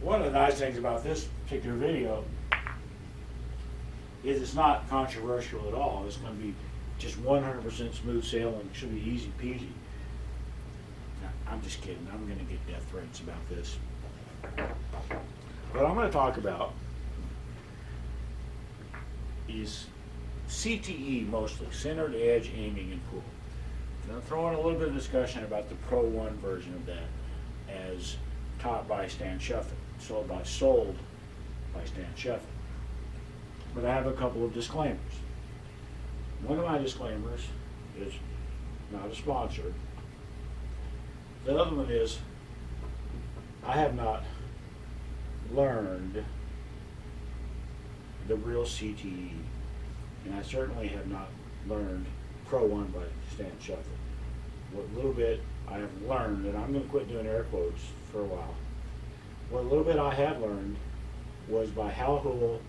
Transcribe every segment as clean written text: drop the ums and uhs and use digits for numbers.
one of the nice things about this particular video is it's not controversial at all. It's going to be just 100% smooth sailing. It should be easy peasy. Now, I'm just kidding. I'm going to get death threats about this. What I'm going to talk about is CTE mostly, centered edge aiming and pull. I'm going to throw in a little bit of discussion about the Pro 1 version of that as taught by Stan Shuffett, sold by Stan Shuffett. But I have a couple of disclaimers. One of my disclaimers is not a sponsor. The other one is I have not learned the real CTE, and I certainly have not learned Pro 1 by Stan Shuffett. What little bit I have learned, and I'm going to quit doing air quotes for a while, what little bit I have learned was by Hal Hoole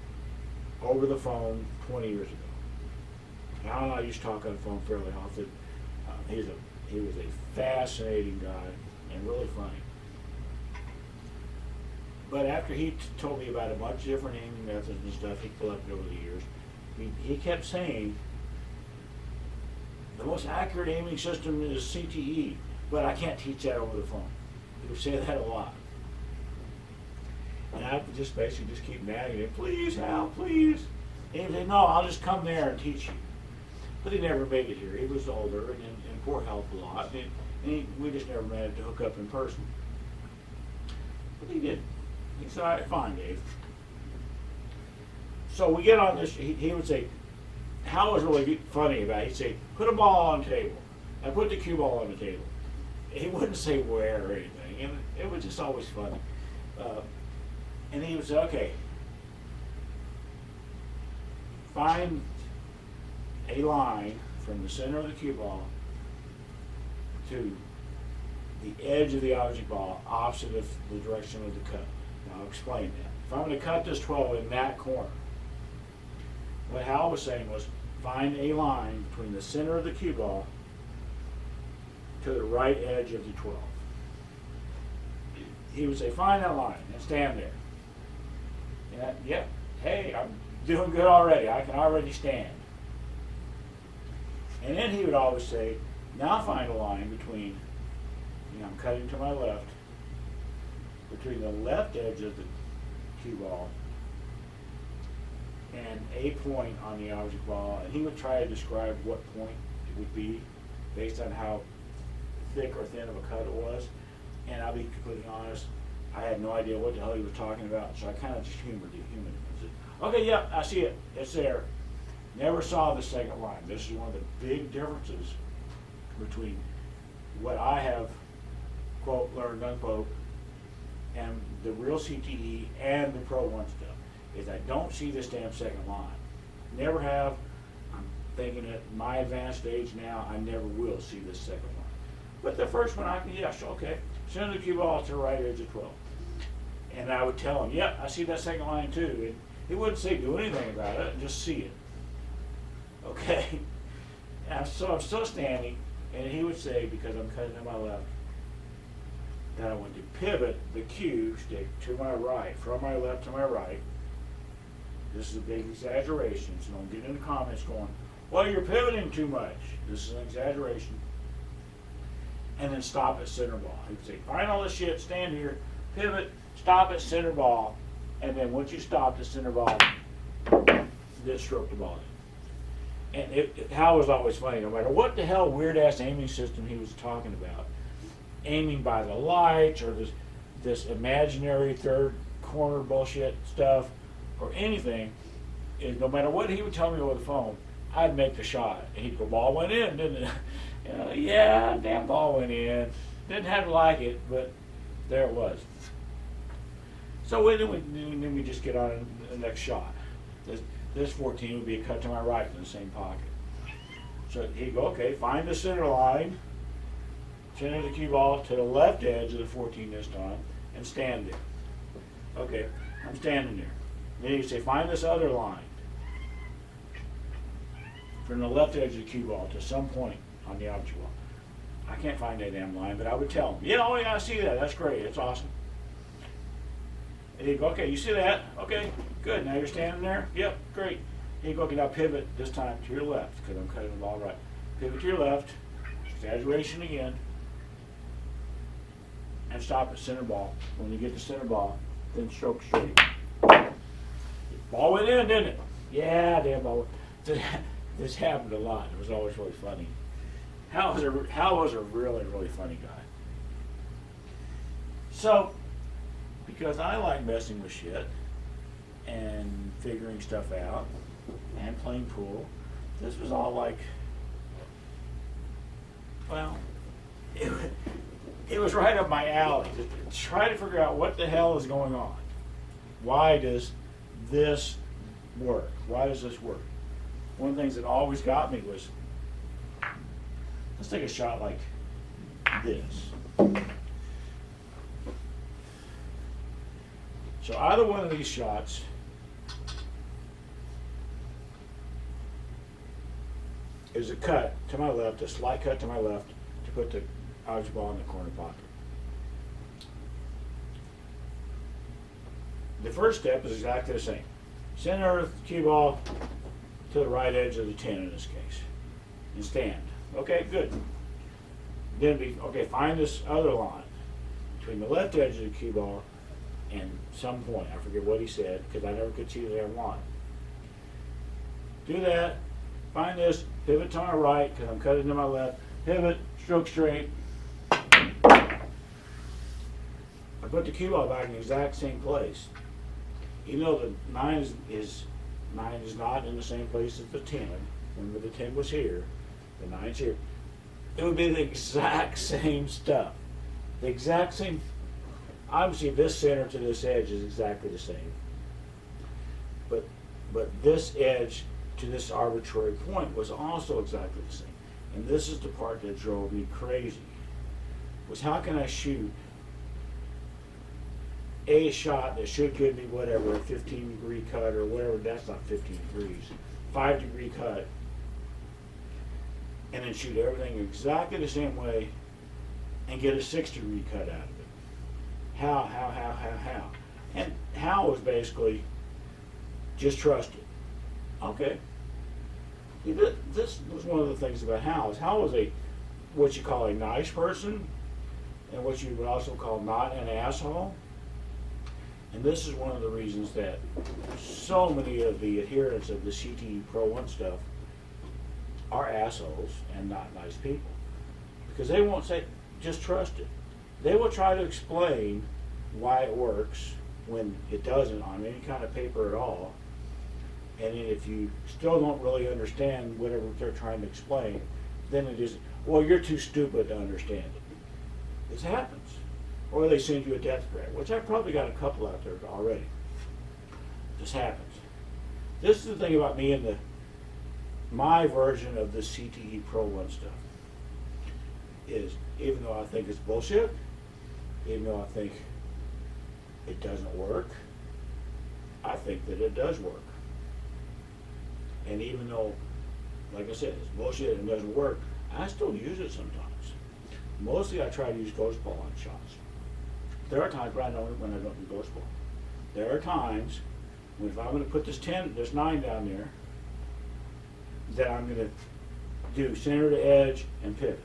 over the phone 20 years ago. Hal and I used to talk on the phone fairly often. He was a fascinating guy and really funny. But after he told me about a bunch of different aiming methods and stuff he collected over the years, he kept saying, the most accurate aiming system is CTE, but I can't teach that over the phone. He would say that a lot. And I would just basically just keep nagging him, please, Hal, please. And he'd say, no, I'll just come there and teach you. But he never made it here. He was older and poor health a lot, and we just never managed to hook up in person. But he did. He said, all right, fine, Dave. So we get on this, he would say, Hal was really funny about it. He'd say, put a ball on the table. I put the cue ball on the table. He wouldn't say where or anything, and it was just always funny. And he would say, okay, find a line from the center of the cue ball to the edge of the object ball opposite of the direction of the cut. Now I'll explain that. If I'm going to cut this 12 in that corner, what Hal was saying was find a line between the center of the cue ball to the right edge of the 12. He would say, find that line and stand there. And yeah, hey, I'm doing good already. I can already stand. And then he would always say, now find a line between, I'm cutting to my left, between the left edge of the cue ball and a point on the object ball, and he would try to describe what point it would be based on how thick or thin of a cut it was. And I'll be completely honest, I had no idea what the hell he was talking about, so I kind of just humored him. I said, okay, yeah, I see it. It's there. Never saw the second line. This is one of the big differences between what I have, quote, learned, unquote, and the real CTE and the Pro 1 stuff, is I don't see this damn second line. Never have. I'm thinking at my advanced age now, I never will see this second line. But the first one I can, yes, okay. Send the cue ball to the right edge of 12. And I would tell him, yep, I see that second line too. And he wouldn't say do anything about it, just see it. Okay? And so I'm still standing, and he would say, because I'm cutting to my left, that I want to pivot the cue stick to my right, from my left to my right. This is a big exaggeration, so don't get in the comments going, well, you're pivoting too much. This is an exaggeration. And then stop at center ball. He'd say, find all this shit, stand here, pivot, stop at center ball, and then once you stop at center ball, then stroke the ball in. And Hal was always funny, no matter what the hell weird-ass aiming system he was talking about, aiming by the lights or this imaginary third corner bullshit stuff or anything, is no matter what he would tell me over the phone, I'd make the shot. And he'd go, ball went in, didn't it? Yeah, damn ball went in. Didn't have to like it, but there it was. So then we just get on the next shot. This 14 would be a cut to my right in the same pocket. So he'd go, okay, find the center line, center the cue ball to the left edge of the 14 this time, and stand there. Okay, I'm standing there. Then he'd say, find this other line from the left edge of the cue ball to some point on the object ball. I can't find that damn line, but I would tell him, yeah, oh yeah, I see that. That's great. It's awesome. And he'd go, okay, you see that? Okay, good. Now you're standing there? Yep, great. He'd go, okay, now pivot this time to your left, because I'm cutting the ball right. Pivot to your left, exaggeration again, and stop at center ball. When you get to center ball, then stroke straight. Ball went in, didn't it? Yeah, damn ball. This happened a lot. It was always really funny. Hal was a really, really funny guy. So, because I like messing with shit and figuring stuff out and playing pool, this was all like, well, it was right up my alley to try to figure out what the hell is going on. Why does this work? Why does this work? One of the things that always got me was, let's take a shot like this. So either one of these shots is a cut to my left, a slight cut to my left to put the object ball in the corner pocket. The first step is exactly the same. Center of the cue ball to the right edge of the 10 in this case. And stand. Okay, good. Then find this other line between the left edge of the cue ball and some point. I forget what he said because I never could see the damn line. Do that. Find this. Pivot to my right because I'm cutting to my left. Pivot. Stroke straight. I put the cue ball back in the exact same place. Even though the 9 is not in the same place as the 10. Remember the 10 was here. The 9's here. It would be the exact same stuff. The exact same. Obviously, this center to this edge is exactly the same. But this edge to this arbitrary point was also exactly the same. And this is the part that drove me crazy. Was how can I shoot a shot that should give me whatever, a 15-degree cut or whatever, that's not 15 degrees, 5-degree cut, and then shoot everything exactly the same way and get a 6-degree cut out of it. How? And Hal was basically just trust it. Okay? This was one of the things about Hal. Hal was what you call a nice person and what you would also call not an asshole. And this is one of the reasons that so many of the adherents of the CTE Pro 1 stuff are assholes and not nice people. Because they won't say, just trust it. They will try to explain why it works when it doesn't on any kind of paper at all. And then if you still don't really understand whatever they're trying to explain, then it is, well, you're too stupid to understand it. This happens. Or they send you a death threat, which I've probably got a couple out there already. This happens. This is the thing about me and my version of the CTE Pro 1 stuff. Is even though I think it's bullshit, even though I think it doesn't work, I think that it does work. And even though, like I said, it's bullshit and it doesn't work, I still use it sometimes. Mostly I try to use ghost ball on shots. There are times when I don't do ghost ball. There are times when if I'm going to put this 9 down there, that I'm going to do center to edge and pivot.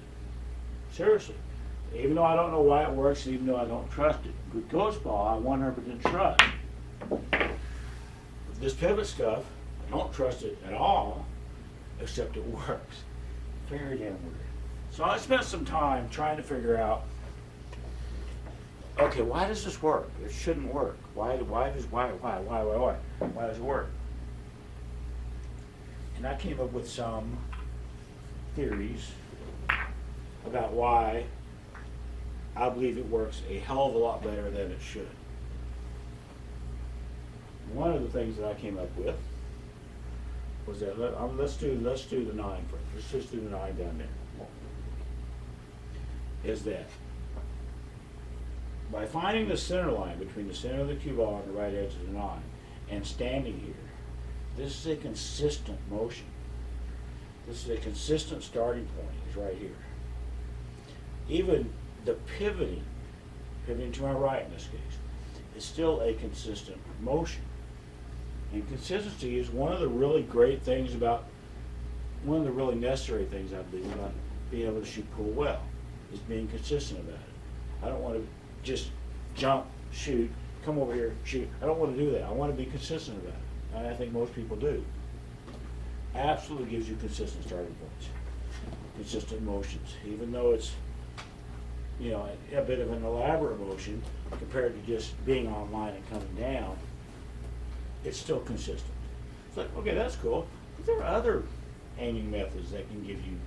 Seriously. Even though I don't know why it works, even though I don't trust it. With ghost ball, I 100% trust. With this pivot stuff, I don't trust it at all, except it works. Very damn weird. So I spent some time trying to figure out, okay, why does this work? It shouldn't work. Why does it work? And I came up with some theories about why I believe it works a hell of a lot better than it should. One of the things that I came up with was that let's do the 9 first. Let's just do the 9 down there. Is that by finding the center line between the center of the cue ball and the right edge of the 9 and standing here, this is a consistent motion. This is a consistent starting point, is right here. Even the pivoting to my right in this case, is still a consistent motion. And consistency is one of the really great things about, one of the really necessary things I believe about being able to shoot pool well, is being consistent about it. I don't want to just jump, shoot, come over here, shoot. I don't want to do that. I want to be consistent about it. And I think most people do. Absolutely gives you consistent starting points, consistent motions, even though it's, you know, a bit of an elaborate motion compared to just being online and coming down. It's still consistent. It's like, okay, that's cool. But there are other aiming methods that can give you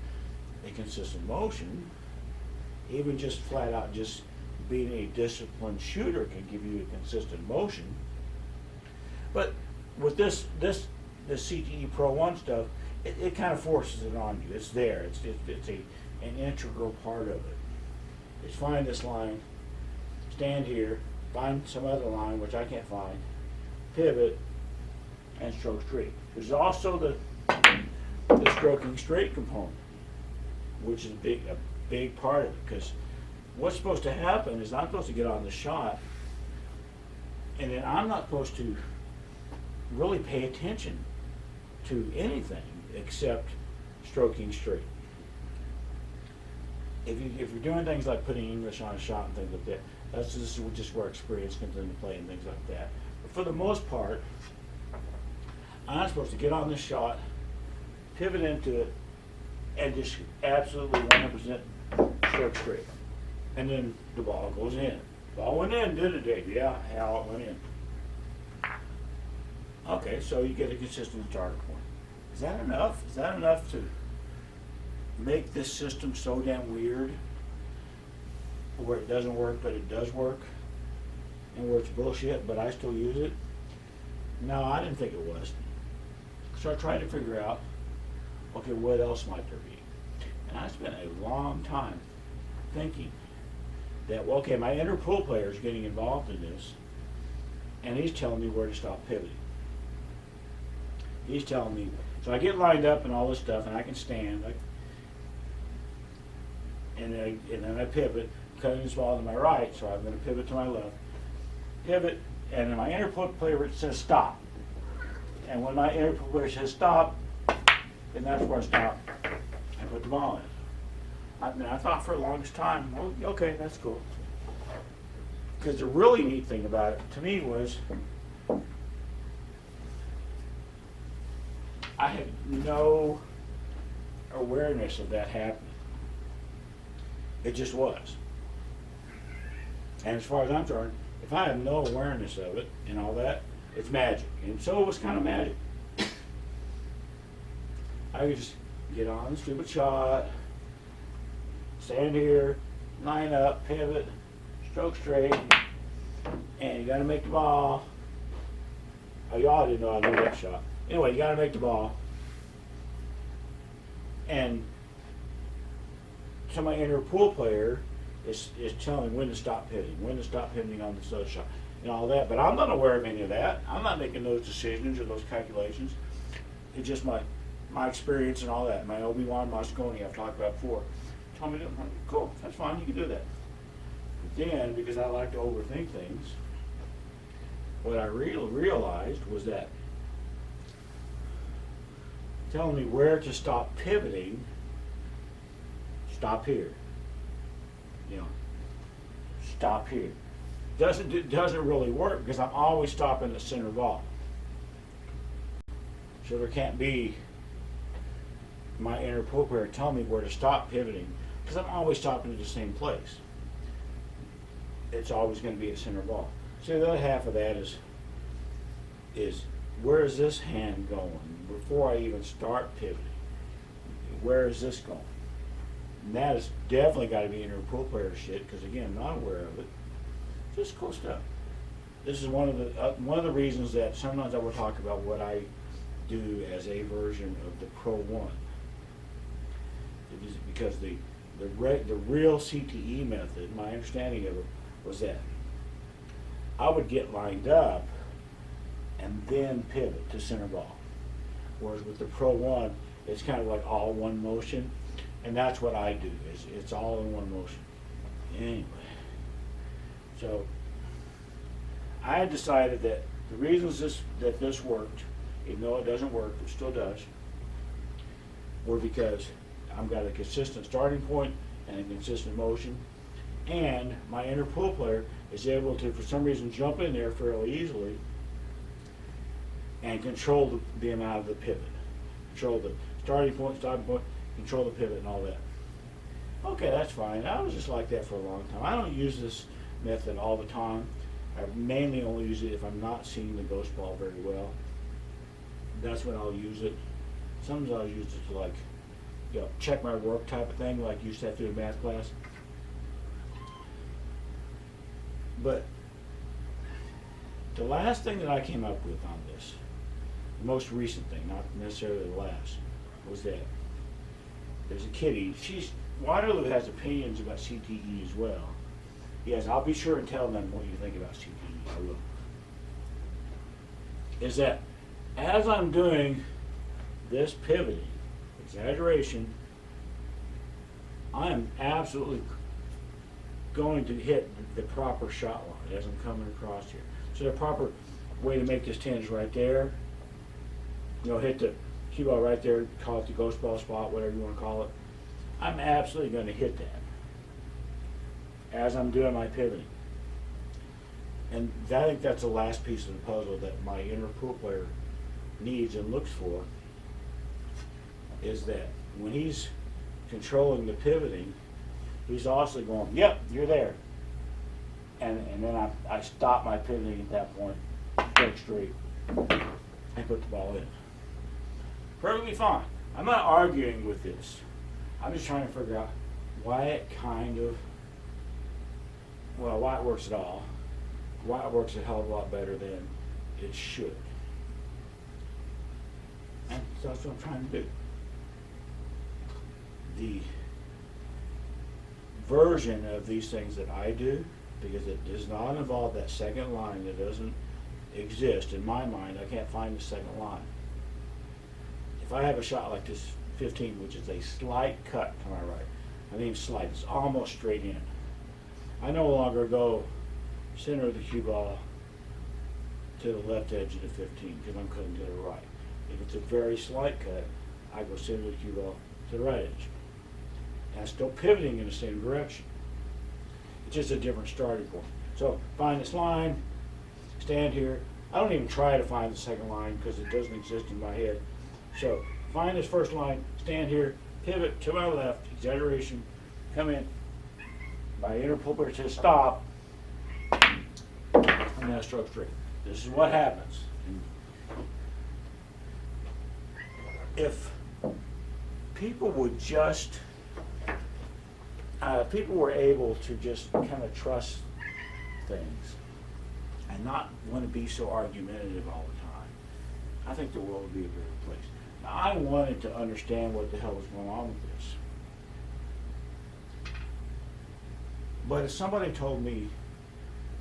a consistent motion. Even just flat out just being a disciplined shooter can give you a consistent motion. But with this CTE Pro 1 stuff, it kind of forces it on you. It's there. It's an integral part of it. It's find this line, stand here, find some other line, which I can't find, pivot, and stroke straight. There's also the stroking straight component, which is a big part of it, because what's supposed to happen is I'm supposed to get on the shot, and then I'm not supposed to really pay attention to anything except stroking straight. If you're doing things like putting English on a shot and things like that, this is just where experience comes into play and things like that. But for the most part, I'm supposed to get on the shot, pivot into it, and just absolutely 100% stroke straight. And then the ball goes in. Ball went in, did it, Dave? Yeah, how it went in. Okay, so you get a consistent starter point. Is that enough? Is that enough to make this system so damn weird, where it doesn't work but it does work, and where it's bullshit but I still use it? No, I didn't think it was. So I tried to figure out, okay, what else might there be? And I spent a long time thinking that, well, okay, my inner pool player is getting involved in this, and he's telling me where to stop pivoting. He's telling me, so I get lined up and all this stuff, and I can stand, and then I pivot, cutting this ball to my right, so I'm going to pivot to my left, pivot, and then my inner pool player says stop. And when my inner pool player says stop, then that's where I stop and put the ball in. I thought for the longest time, well, okay, that's cool. Because the really neat thing about it to me was I had no awareness of that happening. It just was. And as far as I'm concerned, if I have no awareness of it and all that, it's magic. And so it was kind of magic. I could just get on the stupid shot, stand here, line up, pivot, stroke straight, and you got to make the ball. Oh, y'all didn't know I knew that shot. Anyway, you got to make the ball. And so my inner pool player is telling me when to stop pivoting on this other shot, and all that. But I'm not aware of any of that. I'm not making those decisions or those calculations. It's just my experience and all that. My Obi-Wan Moscone I've talked about before. Tell me, cool, that's fine, you can do that. But then, because I like to overthink things, what I realized was that telling me where to stop pivoting, stop here. You know, stop here. It doesn't really work because I'm always stopping at center ball. So there can't be my inner pool player telling me where to stop pivoting because I'm always stopping at the same place. It's always going to be at center ball. So the other half of that is where is this hand going before I even start pivoting? Where is this going? And that has definitely got to be inner pool player shit because again, I'm not aware of it. Just cool stuff. This is one of the reasons that sometimes I will talk about what I do as a version of the Pro 1. It is because the real CTE method, my understanding of it was that I would get lined up and then pivot to center ball. Whereas with the Pro 1, it's kind of like all one motion, and that's what I do. It's all in one motion. Anyway, so I had decided that the reasons that this worked, even though it doesn't work, it still does, were because I've got a consistent starting point and a consistent motion, and my inner pool player is able to, for some reason, jump in there fairly easily and control the amount of the pivot, control the starting point, control the pivot and all that. Okay, that's fine. I was just like that for a long time. I don't use this method all the time. I mainly only use it if I'm not seeing the ghost ball very well. That's when I'll use it. Sometimes I'll use it to, like, you know, check my work type of thing, like you used to have to do in math class. But the last thing that I came up with on this, the most recent thing, not necessarily the last, was that there's a kitty. Waterloo has opinions about CTE as well. Yes, I'll be sure and tell them what you think about CTE. I will. Is that as I'm doing this pivoting, exaggeration, I am absolutely going to hit the proper shot line as I'm coming across here. So the proper way to make this tinge right there, you know, hit the cue ball right there, call it the ghost ball spot, whatever you want to call it. I'm absolutely going to hit that as I'm doing my pivoting. And I think that's the last piece of the puzzle that my inner pool player needs and looks for, is that when he's controlling the pivoting, he's also going, yep, you're there. And then I stop my pivoting at that point, straight straight, and put the ball in. Perfectly fine. I'm not arguing with this. I'm just trying to figure out why it why it works at all, why it works a hell of a lot better than it should. And so that's what I'm trying to do. The version of these things that I do, because it does not involve that second line that doesn't exist in my mind. I can't find the second line. If I have a shot like this 15, which is a slight cut to my right, I mean slight, it's almost straight in, I no longer go center of the cue ball to the left edge of the 15 because I'm cutting to the right. If it's a very slight cut, I go center of the cue ball to the right edge. And I'm still pivoting in the same direction. It's just a different starting point. So find this line, stand here. I don't even try to find the second line because it doesn't exist in my head. So find this first line, stand here, pivot to my left, exaggeration, come in. My inner pool player says stop, and then I stroke straight. This is what happens. If people would just, people were able to just kind of trust things and not want to be so argumentative all the time, I think the world would be a better place. Now, I wanted to understand what the hell was going on with this. But if somebody told me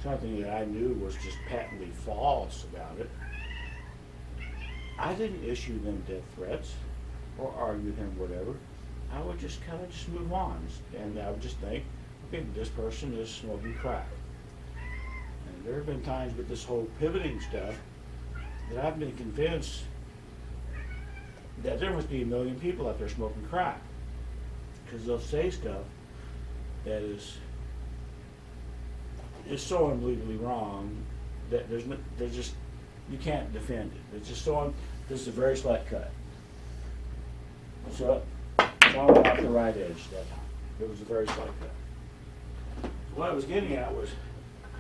something that I knew was just patently false about it, I didn't issue them death threats or argue them whatever. I would just kind of just move on, and I would just think, okay, this person is smoking crack. And there have been times with this whole pivoting stuff that I've been convinced that there must be a million people out there smoking crack, because they'll say stuff that is so unbelievably wrong that there's just, you can't defend it. It's just so, this is a very slight cut. So it's all off the right edge that time. It was a very slight cut. What I was getting at was,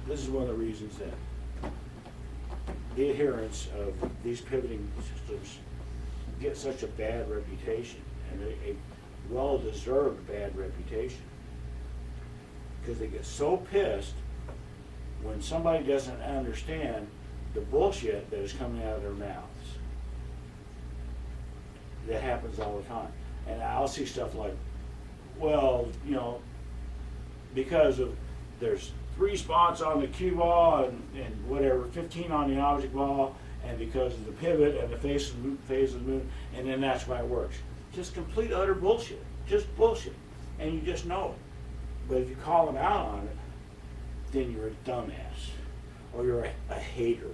this is one of the reasons that the adherents of these pivoting systems get such a bad reputation, and a well-deserved bad reputation, because they get so pissed when somebody doesn't understand the bullshit that is coming out of their mouths. That happens all the time. And I'll see stuff like, well, you know, because of there's 3 spots on the cue ball and whatever, 15 on the object ball, and because of the pivot and the phase of the moon, and then that's why it works. Just complete utter bullshit. Just bullshit. And you just know it. But if you call them out on it, then you're a dumbass. or you're a hater.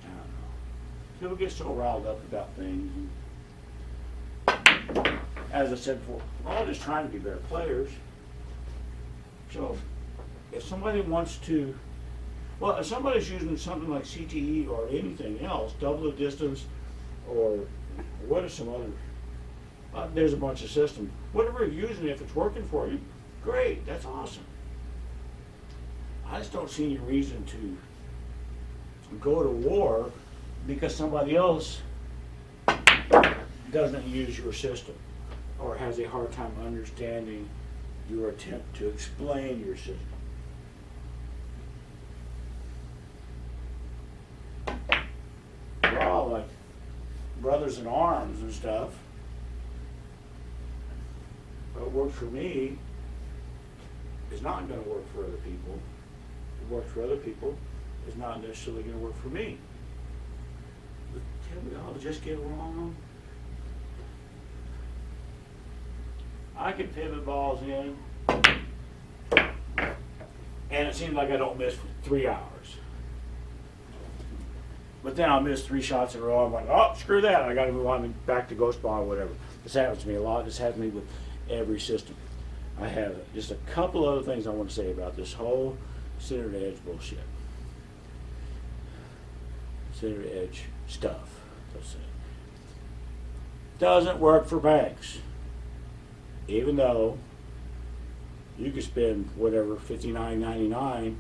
I don't know. People get so riled up about things. And, as I said before, we're all just trying to be better players. So if somebody wants to, well, if somebody's using something like CTE or anything else, double the distance, or what are some other, there's a bunch of systems. Whatever you're using, if it's working for you, great, that's awesome. I just don't see any reason to go to war because somebody else doesn't use your system or has a hard time understanding your attempt to explain your system. We're all like brothers in arms and stuff. What works for me is not going to work for other people. What works for other people is not necessarily going to work for me. But can we all just get along? I can pivot balls in, and it seems like I don't miss for 3 hours. But then I'll miss 3 shots in a row. I'm like, oh, screw that. I got to move on back to ghost ball or whatever. This happens to me a lot. This happens to me with every system. I have just a couple other things I want to say about this whole centered edge bullshit. Centered edge stuff, let's say. Doesn't work for banks. Even though you could spend whatever, $59.99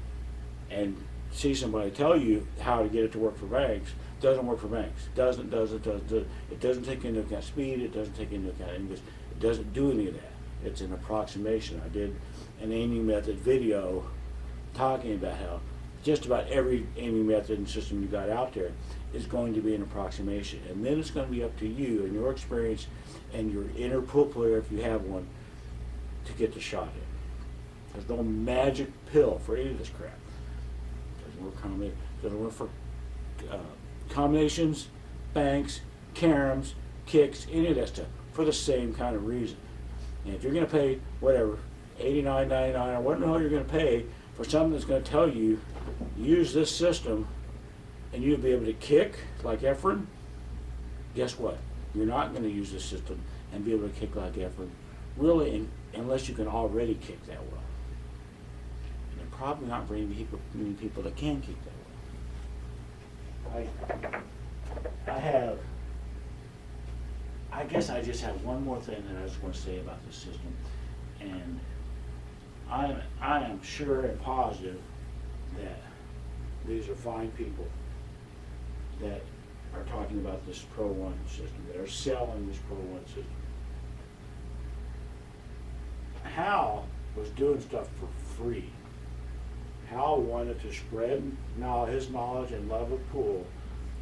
and see somebody tell you how to get it to work for banks. Doesn't work for banks. Doesn't. It doesn't take into account speed. It doesn't take into account English. It doesn't do any of that. It's an approximation. I did an aiming method video talking about how just about every aiming method and system you got out there is going to be an approximation. And then it's going to be up to you and your experience and your inner pool player, if you have one, to get the shot in. There's no magic pill for any of this crap. Doesn't work for combinations, banks, caroms, kicks, any of that stuff, for the same kind of reason. And if you're going to pay whatever, $89.99 or what the hell you're going to pay for something that's going to tell you use this system and you'll be able to kick like Efren, guess what? You're not going to use this system and be able to kick like Efren, really, unless you can already kick that well. And there are probably not very many people that can kick that well. I guess I just have one more thing that I just want to say about this system, and I am sure and positive that these are fine people that are talking about this Pro One system, that are selling this Pro One system. Hal was doing stuff for free. Hal wanted to spread his knowledge and love of pool.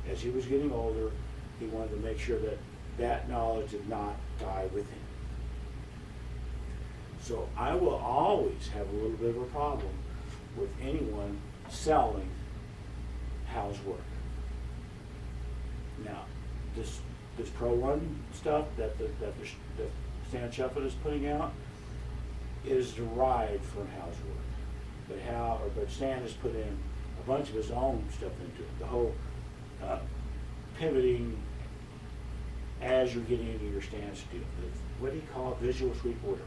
As he was getting older, he wanted to make sure that that knowledge did not die with him. So I will always have a little bit of a problem with anyone selling Hal's work. Now, this Pro One stuff that Stan Sheffield is putting out is derived from Hal's work. But Stan has put in a bunch of his own stuff into it. The whole pivoting as you're getting into your stance deal. What do you call it? Visual sweep order.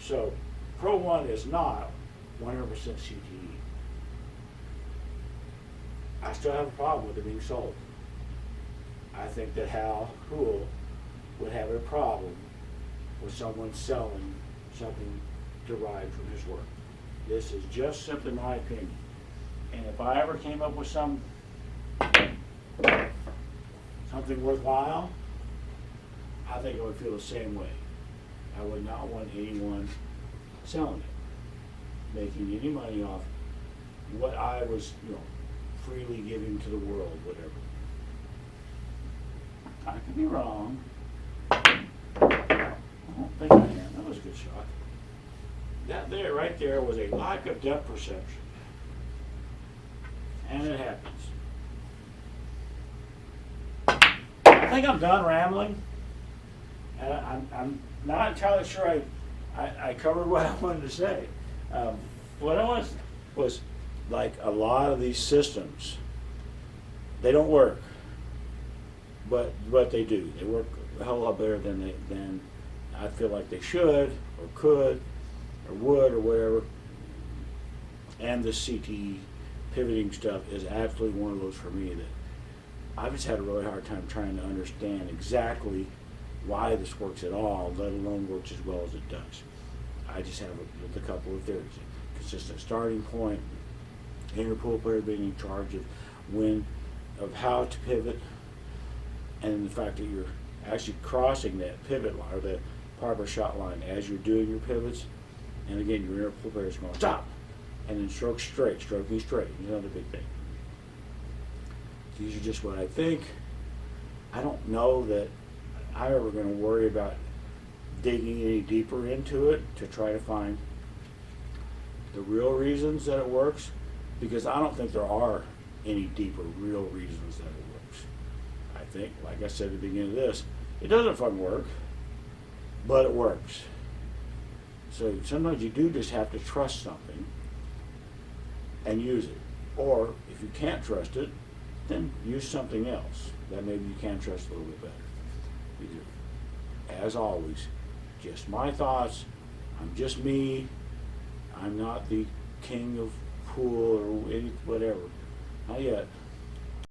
So Pro One is not 100% CTE. I still have a problem with it being sold. I think that Hal Houle would have a problem with someone selling something derived from his work. This is just simply my opinion. And if I ever came up with something worthwhile, I think I would feel the same way. I would not want anyone selling it, making any money off what I was, freely giving to the world, whatever. I could be wrong. I don't think I am. That was a good shot. That there, right there, was a lack of depth perception. And it happens. I think I'm done rambling. And I'm not entirely sure I covered what I wanted to say. What I wanted was like a lot of these systems, they don't work, but they do. They work a hell of a lot better than I feel like they should or could or would or whatever. And the CTE pivoting stuff is absolutely one of those for me that I've just had a really hard time trying to understand exactly why this works at all, let alone works as well as it does. I just have a couple of theories. Consistent starting point, inner pool player being in charge of how to pivot, and the fact that you're actually crossing that pivot line or the Parber shot line as you're doing your pivots. And again, your inner pool player is going stop, and then stroking straight is another big thing. These are just what I think. I don't know that I'm ever going to worry about digging any deeper into it to try to find the real reasons that it works, because I don't think there are any deeper real reasons that it works. I think, like I said at the beginning of this, it doesn't fucking work, but it works. So sometimes you do just have to trust something and use it. Or if you can't trust it, then use something else that maybe you can trust a little bit better. These are, as always, just my thoughts. I'm just me. I'm not the king of pool or any whatever. Not yet.